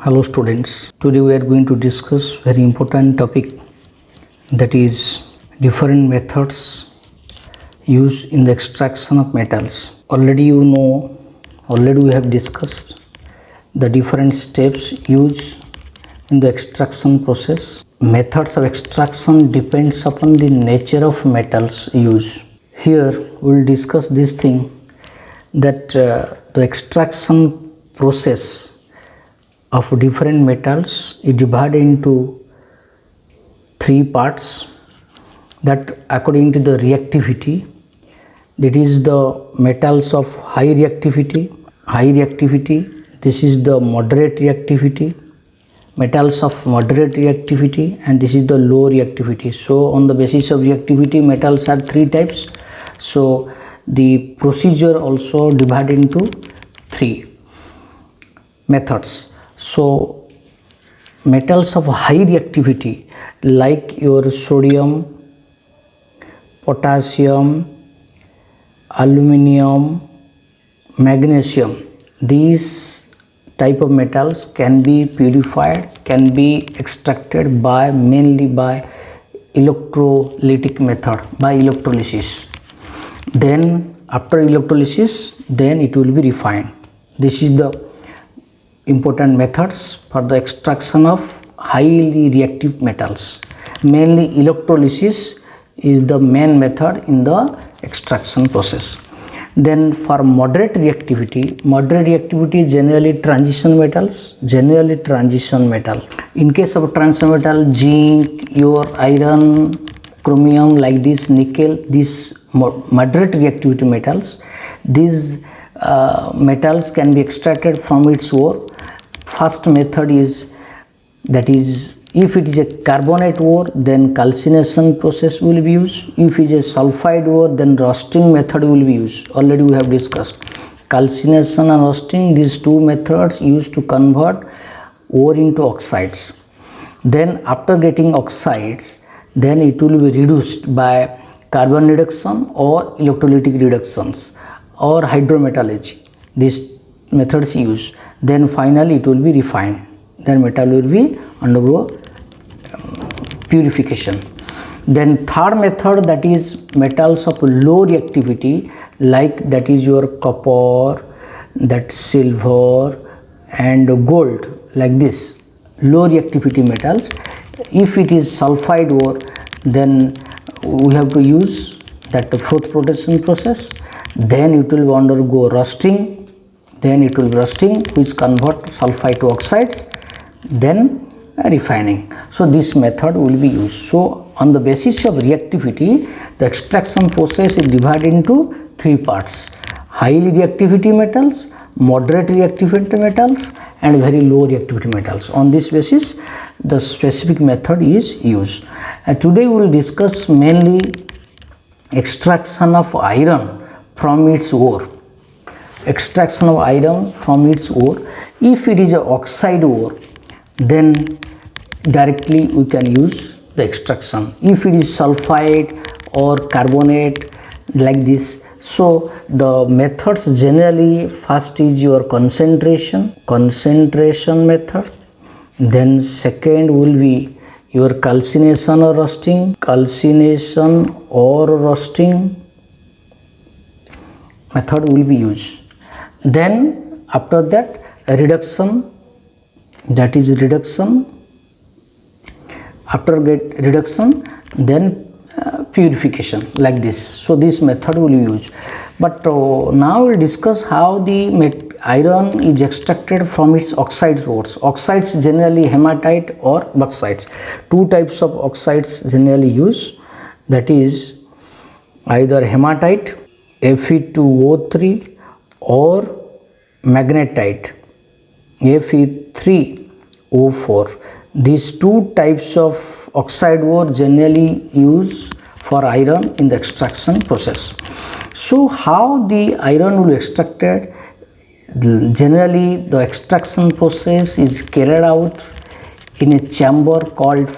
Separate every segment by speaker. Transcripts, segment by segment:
Speaker 1: Hello students, today we are going to discuss very important topic, that is different methods used in the extraction of metals. Already we have discussed the different steps used in the extraction process. Methods of extraction depends upon the nature of metals used. Here we will discuss this thing, that the extraction process of different metals is divided into three parts, that according to the reactivity, that is the metals of high reactivity, this is the moderate reactivity, metals of moderate reactivity, and this is the low reactivity. So on the basis of reactivity, metals are three types. So the procedure also divided into three methods. So metals of high reactivity like your sodium, potassium, aluminium, magnesium, these type of metals can be purified, can be extracted mainly by electrolytic method, by electrolysis. Then after electrolysis, then it will be refined. This is the important methods for the extraction of highly reactive metals. Mainly electrolysis is the main method in the extraction process. Then for moderate reactivity generally transition metal. In case of transition metal, zinc, your iron, chromium, like this, nickel, these moderate reactivity metals, these metals can be extracted from its ore. First method is, that is, if it is a carbonate ore, then calcination process will be used. If it is a sulfide ore, then roasting method will be used. Already we have discussed calcination and roasting, these two methods used to convert ore into oxides. Then after getting oxides, then it will be reduced by carbon reduction or electrolytic reductions or hydrometallurgy. These methods used. Then finally it will be refined. Then metal will be undergo purification. Then third method, that is metals of low reactivity, like that is your copper, that silver and gold, like this low reactivity metals. If it is sulfide ore, then we have to use that fourth protection process. Then it will undergo rusting, which convert sulfide to oxides, then refining. So this method will be used. So on the basis of reactivity, the extraction process is divided into three parts: highly reactivity metals, moderate reactivity metals, and very low reactivity metals. On this basis, the specific method is used. And today we will discuss mainly extraction of iron from its ore. Extraction of iron from its ore. If it is an oxide ore, then directly we can use the extraction. If it is sulfide or carbonate, like this, so the methods generally, first is your concentration method, then second will be your calcination or roasting method will be used. Then after that, reduction, that is reduction. After reduction, then purification, like this. So this method will be used. But now we will discuss how the iron is extracted from its oxide ores. Oxides generally hematite or bauxites. Two types of oxides generally used, that is either hematite Fe2O3 or magnetite Fe3O4. These two types of oxide ore generally used for iron in the extraction process. So how the iron will be extracted? Generally the extraction process is carried out in a chamber called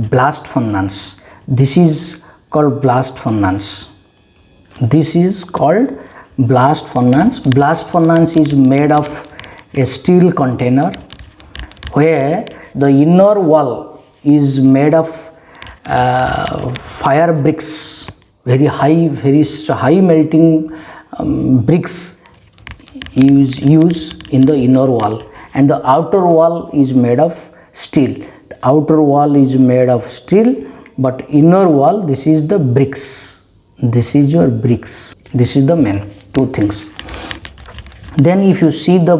Speaker 1: blast furnace. This is called blast furnace. Blast furnace is made of a steel container where the inner wall is made of fire bricks, very high melting bricks use in the inner wall, and the outer wall is made of steel. The outer wall is made of steel, but inner wall, this is the bricks. This is your bricks. This is the main two things. Then if you see the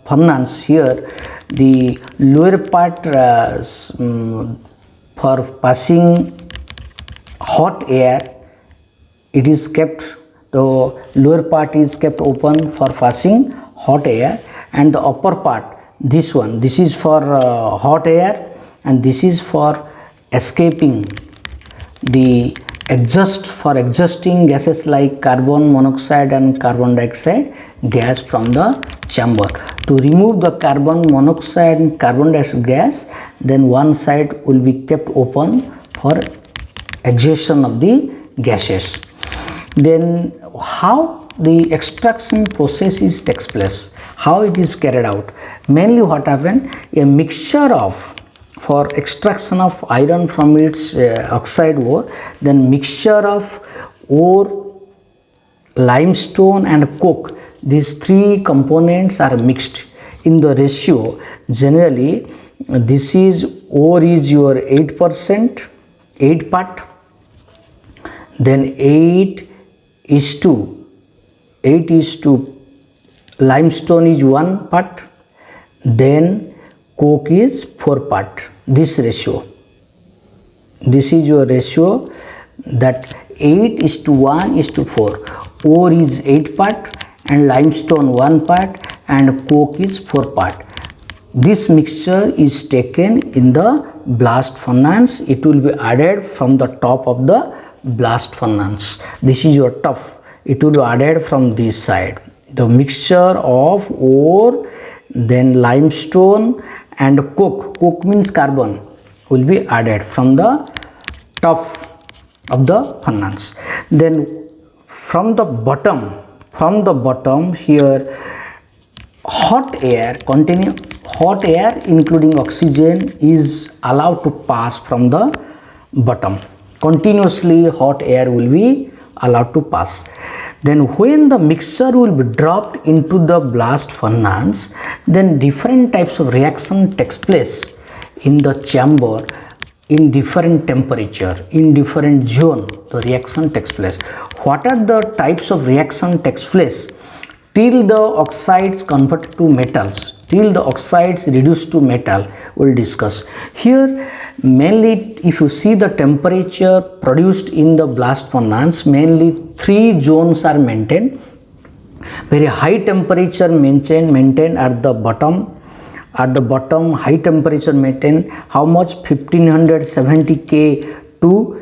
Speaker 1: furnace here, the lower part for passing hot air, it is kept, the lower part is kept open for passing hot air, and the upper part, this one, this is for hot air, and this is for escaping the exhaust, for exhausting gases like carbon monoxide and carbon dioxide gas from the chamber. To remove the carbon monoxide and carbon dioxide gas, then one side will be kept open for exhaustion of the gases. Then how the extraction process takes place, how it is carried out. Mainly what happens, a mixture of, for extraction of iron from its oxide ore, then mixture of ore, limestone and coke, these three components are mixed in the ratio. Generally this is, ore is your 8%, 8 part, then 8 is to limestone is 1 part, then coke is 4 part. This ratio, this is your ratio, that 8 is to 1 is to 4. Ore is 8 part and limestone 1 part and coke is 4 part. This mixture is taken in the blast furnace. It will be added from the top of the blast furnace. This is your top. It will be added from this side. The mixture of ore, then limestone and coke means carbon, will be added from the top of the furnace. Then from the bottom here, hot air including oxygen is allowed to pass from the bottom. Continuously hot air will be allowed to pass. Then when the mixture will be dropped into the blast furnace, then different types of reaction takes place in the chamber, in different temperature, in different zone the reaction takes place. What are the types of reaction takes place? Till the oxides convert to metals, till the oxides reduce to metal, we'll discuss. Here mainly if you see the temperature produced in the blast furnace, mainly 3 zones are maintained. Very high temperature maintained at the bottom. At the bottom, high temperature maintained. How much? 1570 K to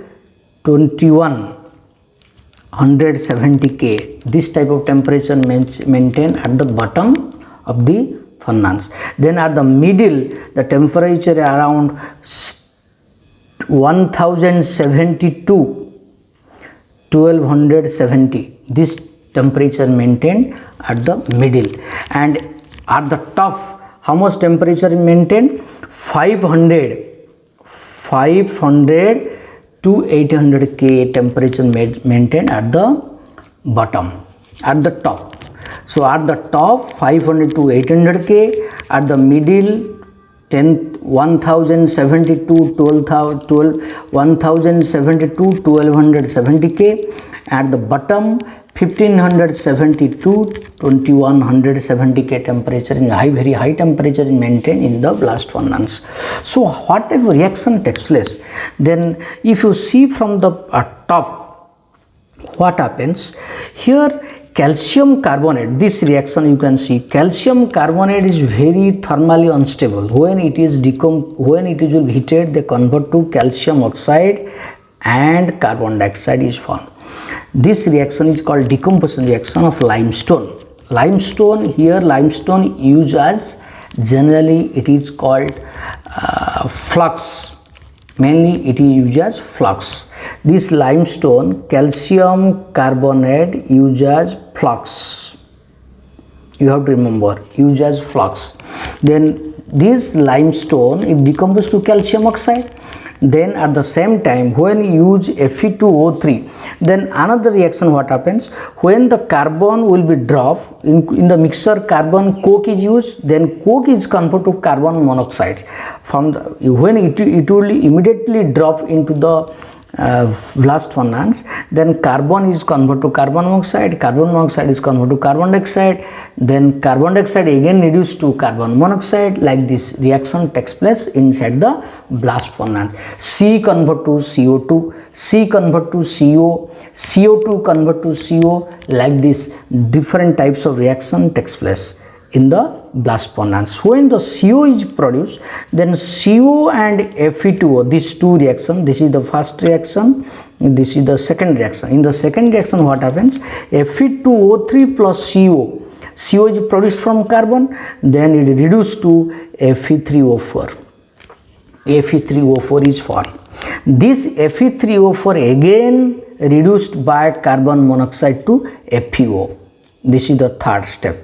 Speaker 1: 2170 K. This type of temperature maintained at the bottom of the furnace. Then at the middle, the temperature around 1072 1270. This temperature maintained at the middle. And at the top, how much temperature maintained? 500 to 800 K temperature maintained at the bottom, at the top. So at the top 500 to 800 K, at the middle 1072 1270 K, at the bottom 1572 2170 K temperature, in very high temperature is maintained in the blast furnace. So whatever reaction takes place, then if you see from the top, what happens here? Calcium carbonate, this reaction you can see, calcium carbonate is very thermally unstable. When it is heated, they convert to calcium oxide and carbon dioxide is formed. This reaction is called decomposition reaction of limestone. Limestone, here limestone used as, generally it is called flux. Mainly it is used as flux. This limestone, calcium carbonate used as flux. You have to remember, used as flux. Then this limestone it decomposes to calcium oxide. Then at the same time when you use Fe2O3, then another reaction what happens, when the carbon will be dropped in the mixture, carbon coke is used, then coke is converted to carbon monoxide. From the, when it will immediately drop into the blast furnace, then carbon is converted to carbon monoxide is converted to carbon dioxide, then carbon dioxide again reduced to carbon monoxide. Like this reaction takes place inside the blast furnace. C convert to CO2, C convert to CO, CO2 convert to CO. Like this different types of reaction takes place in the blast furnace. When the CO is produced, then CO and Fe2O, these two reactions, this is the first reaction, this is the second reaction. In the second reaction what happens, Fe2O3 plus CO, CO is produced from carbon, then it is reduced to Fe3O4. Fe3O4 is formed. This Fe3O4 again reduced by carbon monoxide to FeO. This is the third step.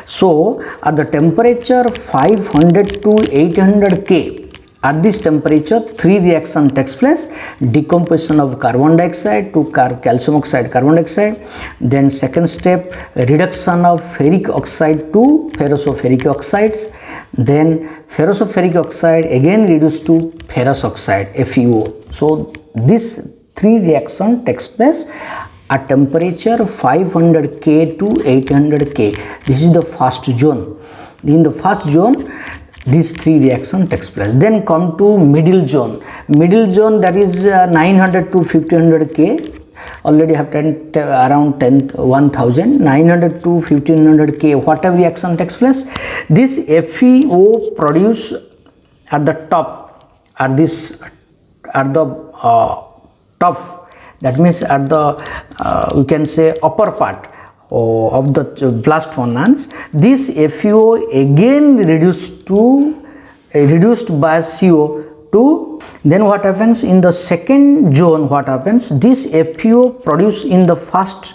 Speaker 1: So at the temperature 500 to 800 K, at this temperature three reaction takes place: decomposition of carbon dioxide to calcium oxide, carbon dioxide. Then second step, reduction of ferric oxide to ferroso-ferric oxides. Then ferroso-ferric oxide again reduced to ferrous oxide, FeO. So this three reaction takes place at temperature 500 K to 800 K. This is the first zone. In the first zone, these three reaction takes place. Then come to middle zone. Middle zone, that is 900 to 1500 K. Already have around 1000 900 to 1500 K. Whatever reaction takes place, this FeO produce at the top, at the top. That means at the we can say upper part of the blast furnace, this FeO again reduced by CO to. Then what happens in the second zone? What happens? This FeO produced in the first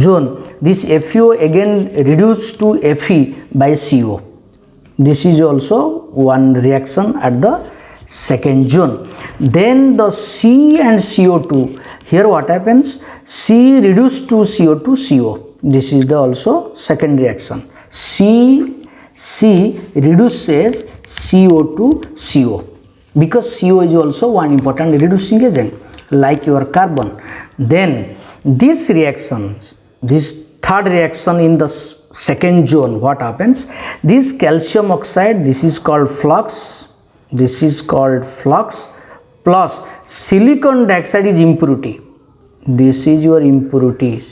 Speaker 1: zone, this FeO again reduced to Fe by CO. This is also one reaction at the second zone. Then the C and CO2, here what happens, C reduced to CO2 CO. This is the also second reaction. C reduces CO2 CO, because CO is also one important reducing agent like your carbon. Then this reactions, this third reaction in the second zone, what happens, this calcium oxide, this is called flux, this is called flux, plus silicon dioxide is impurity. This is your impurity.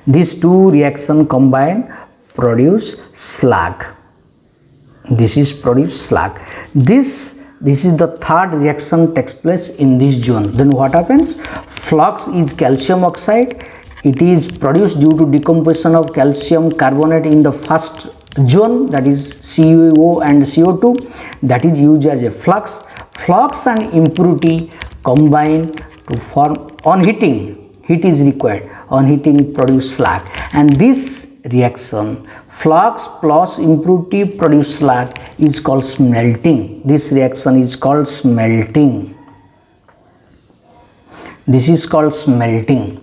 Speaker 1: These two reactions combine produce slag. This is produce slag. This is the third reaction takes place in this zone. Then what happens? Flux is calcium oxide. It is produced due to decomposition of calcium carbonate in the first zone, that is CO and CO2, that is used as a flux. Flux and impurity combine to form, on heating, heat is required, on heating produce slag, and this reaction flux plus impurity produce slag is called smelting. This reaction is called smelting. This is called smelting,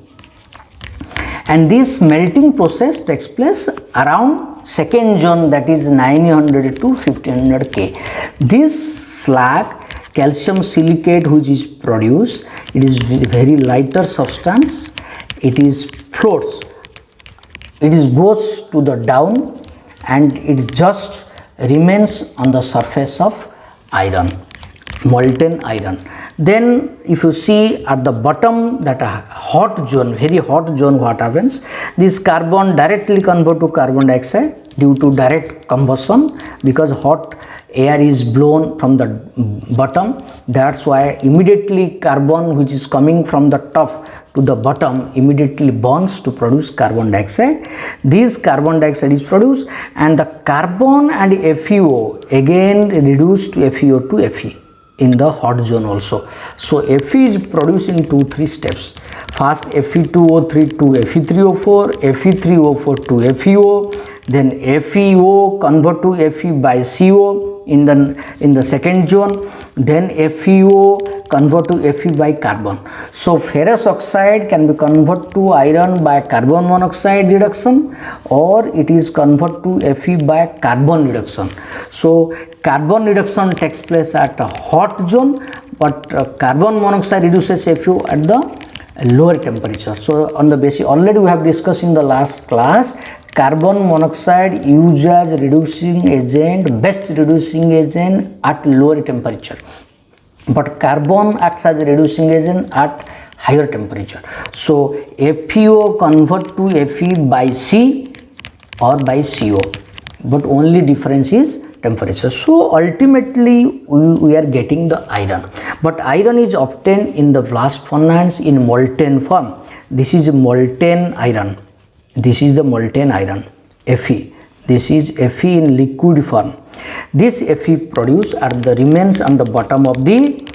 Speaker 1: and this smelting process takes place around second zone, that is 900 to 1500 K. This slag, calcium silicate which is produced, it is very lighter substance, it is floats, it is goes to the down and it just remains on the surface of iron, molten iron. Then if you see at the bottom, that a hot zone, very hot zone, what happens, this carbon directly convert to carbon dioxide due to direct combustion, because hot air is blown from the bottom. That's why immediately carbon which is coming from the top to the bottom immediately burns to produce carbon dioxide. This carbon dioxide is produced, and the carbon and FeO again reduced to FeO to Fe. in the hot zone also. So Fe is produced in 2-3 steps. First Fe2O3 to Fe3O4, Fe3O4 to FeO, then FeO convert to Fe by CO in the second zone, then FeO convert to Fe by carbon. So ferrous oxide can be converted to iron by carbon monoxide reduction, or it is converted to Fe by carbon reduction. So carbon reduction takes place at a hot zone, but carbon monoxide reduces FeO at the lower temperature. So on the basis, already we have discussed in the last class, carbon monoxide used as reducing agent, best reducing agent at lower temperature, but carbon acts as a reducing agent at higher temperature. So FeO convert to Fe by C or by CO, but only difference is temperature. So ultimately we are getting the iron, but iron is obtained in the blast furnace in molten form. This is molten iron. This is the molten iron, Fe. This is Fe in liquid form. This Fe produced at the remains on the bottom of the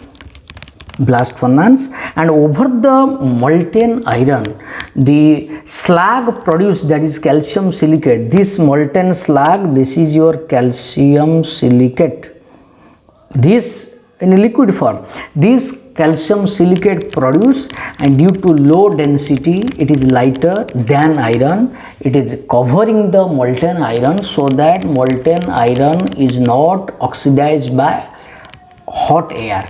Speaker 1: blast furnace, and over the molten iron, the slag produced, that is calcium silicate. This molten slag, this is your calcium silicate. This in a liquid form. This calcium silicate produced, and due to low density it is lighter than iron. It is covering the molten iron, so that molten iron is not oxidized by hot air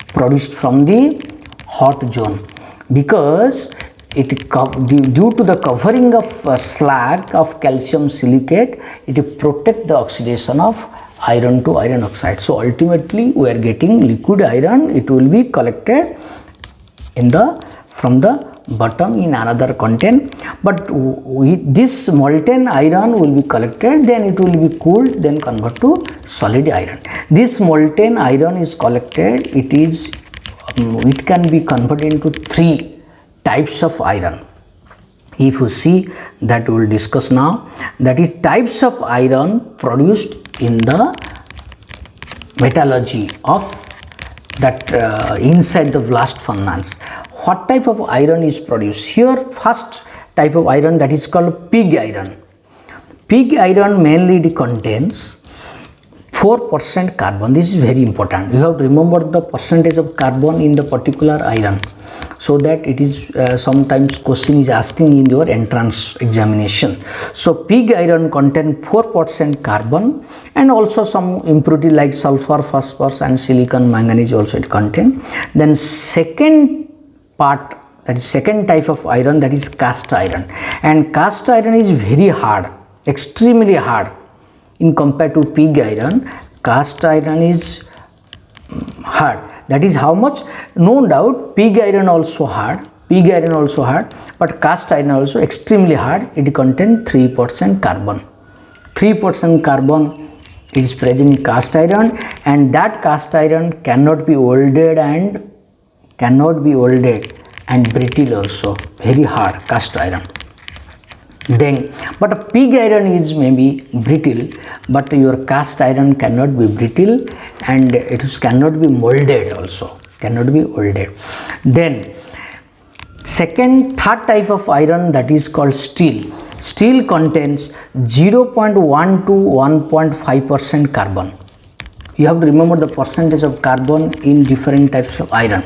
Speaker 1: produced from the hot zone, because it due to the covering of slag of calcium silicate, it protects the oxidation of iron to iron oxide. So ultimately we are getting liquid iron. It will be collected in from the bottom in another content, but this molten iron will be collected, then it will be cooled, then convert to solid iron. This molten iron is collected, it can be converted into 3 types of iron. If you see, that we will discuss now, that is types of iron produced in the metallurgy of that inside the blast furnace. What type of iron is produced? Here first type of iron, that is called pig iron. Pig iron mainly it contains 4% carbon. This is very important. You have to remember the percentage of carbon in the particular iron, so that it is sometimes question is asking in your entrance examination. So pig iron contain 4% carbon, and also some impurity like sulfur, phosphorus and silicon, manganese also it contain. Then second part, that is second type of iron, that is cast iron, and cast iron is very hard, extremely hard in compared to pig iron. Cast iron is hard. That is how much? No doubt pig iron also hard, but cast iron also extremely hard. It contains 3% carbon. 3% carbon is present in cast iron, and that cast iron cannot be welded and brittle also, very hard cast iron. Then, but a pig iron is maybe brittle, but your cast iron cannot be brittle, and it cannot be molded also, cannot be molded. Then third type of iron, that is called steel. Steel contains 0.1 to 1.5% carbon. You have to remember the percentage of carbon in different types of iron.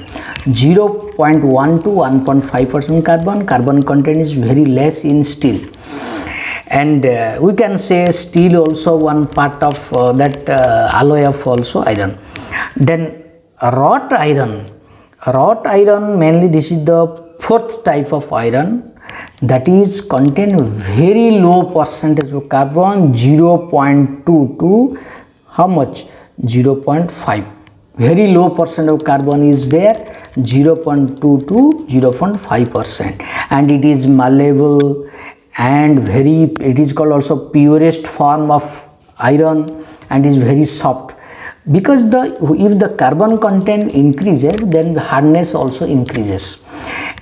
Speaker 1: 0.1 to 1.5% carbon. Carbon content is very less in steel. And we can say steel also one part of that alloy of also iron. Then wrought iron. Wrought iron, mainly this is the fourth type of iron, that is contain very low percentage of carbon, 0.2 to how much? 0.5. Very low percent of carbon is there, 0.2 to 0.5%, and it is malleable and it is called also purest form of iron, and is very soft, because if the carbon content increases, then hardness also increases.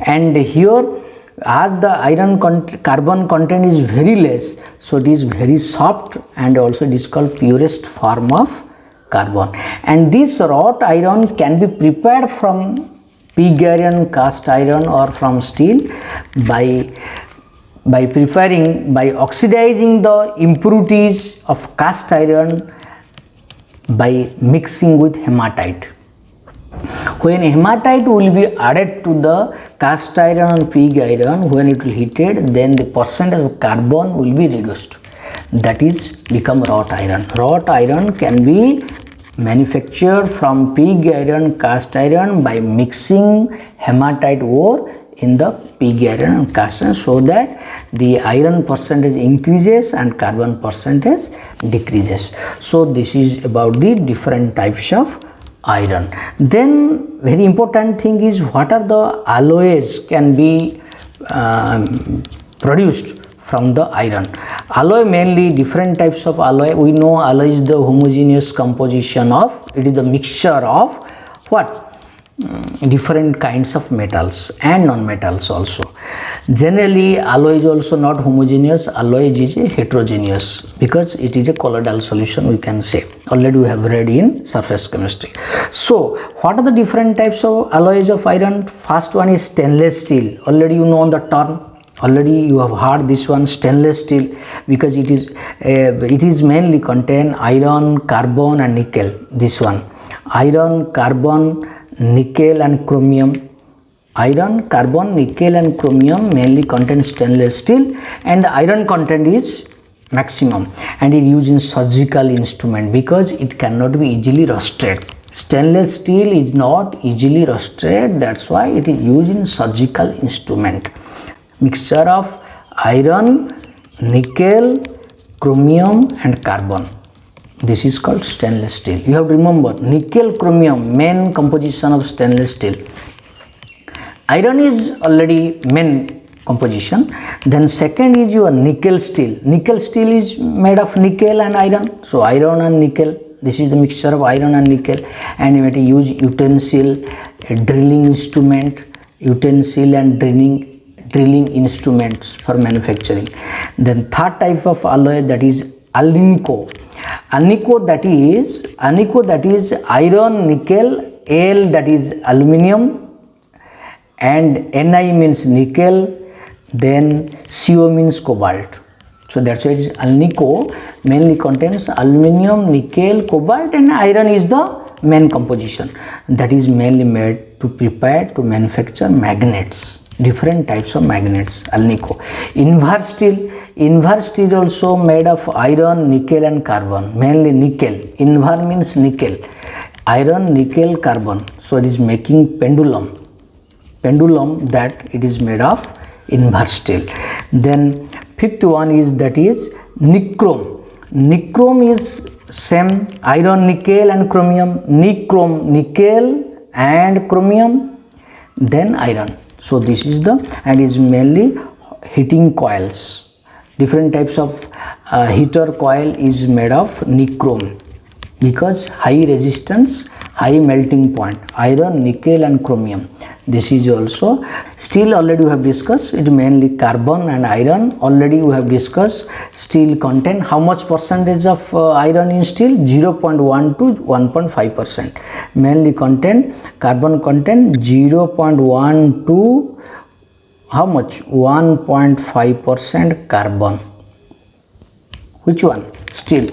Speaker 1: And here, as the iron carbon content is very less, so it is very soft, and also it is called purest form of carbon. And this wrought iron can be prepared from pig iron, cast iron, or from steel by oxidizing the impurities of cast iron by mixing with hematite. When hematite will be added to the cast iron and pig iron, when it will heated, then the percentage of carbon will be reduced. That is become wrought iron. Wrought iron can be manufactured from pig iron, cast iron by mixing hematite ore in the pig iron and cast iron, so that the iron percentage increases and carbon percentage decreases. So this is about the different types of iron. Then very important thing is, what are the alloys can be produced from the iron. Alloy, mainly different types of alloy. We know alloy is the homogeneous composition of, it is the mixture of what? Different kinds of metals and non-metals also. Generally alloy is also not homogeneous, alloy is heterogeneous because it is a colloidal solution, we can say. Already we have read in surface chemistry. So what are the different types of alloys of iron? First one is stainless steel. Already you know the term, already you have heard this one, stainless steel, because it is mainly contain iron, carbon and nickel. This one, iron, carbon, nickel and chromium. Iron, carbon, nickel and chromium mainly contain stainless steel, and the iron content is maximum, and it is used in surgical instrument because it cannot be easily rusted. Stainless steel is not easily rusted, that's why it is used in surgical instrument. Mixture of iron, nickel, chromium and carbon. This is called stainless steel. You have to remember, nickel, chromium, main composition of stainless steel. Iron is already main composition. Then second is your nickel steel. Nickel steel is made of nickel and iron. So iron and nickel, this is the mixture of iron and nickel. And you have to use utensil, drilling instrument, utensil and drilling instruments for manufacturing. Then third type of alloy, that is alnico. Alnico that is iron, nickel, Al that is aluminium, and Ni means nickel, then Co means cobalt. So that's why it is alnico, mainly contains aluminium, nickel, cobalt, and iron is the main composition. That is mainly made to prepare to manufacture magnets, different types of magnets, alnico. Invar steel also made of iron, nickel and carbon, mainly nickel. Invar means nickel, iron, nickel, carbon. So it is making pendulum that it is made of invar steel. Then fifth one is, that is nichrome. Nichrome is same, iron, nickel and chromium. Nichrome, nickel and chromium, then iron. So this is and is mainly heating coils. Different types of heater coil is made of nichrome because high resistance, high melting point, iron, nickel and chromium. This is also steel, already we have discussed, it mainly carbon and iron. Already we have discussed steel content, how much percentage of iron in steel? 0.1 to 1.5%. Mainly content, carbon content 0.1 to how much? 1.5% carbon. Which one? Steel.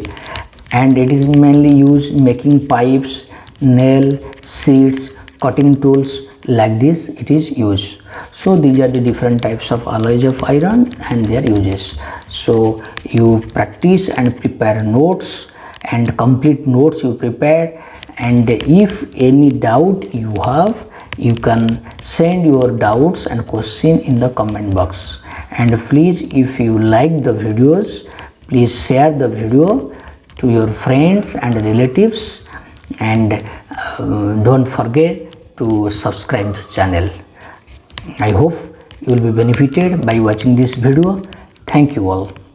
Speaker 1: And it is mainly used making pipes, nail, seats, cutting tools, like this it is used. So these are the different types of alloys of iron and their uses. So you practice and prepare notes, and complete notes you prepare, and if any doubt you have, you can send your doubts and question in the comment box. And please, if you like the videos, please share the video to your friends and relatives, and don't forget to subscribe the channel. I hope you will be benefited by watching this video. Thank you all.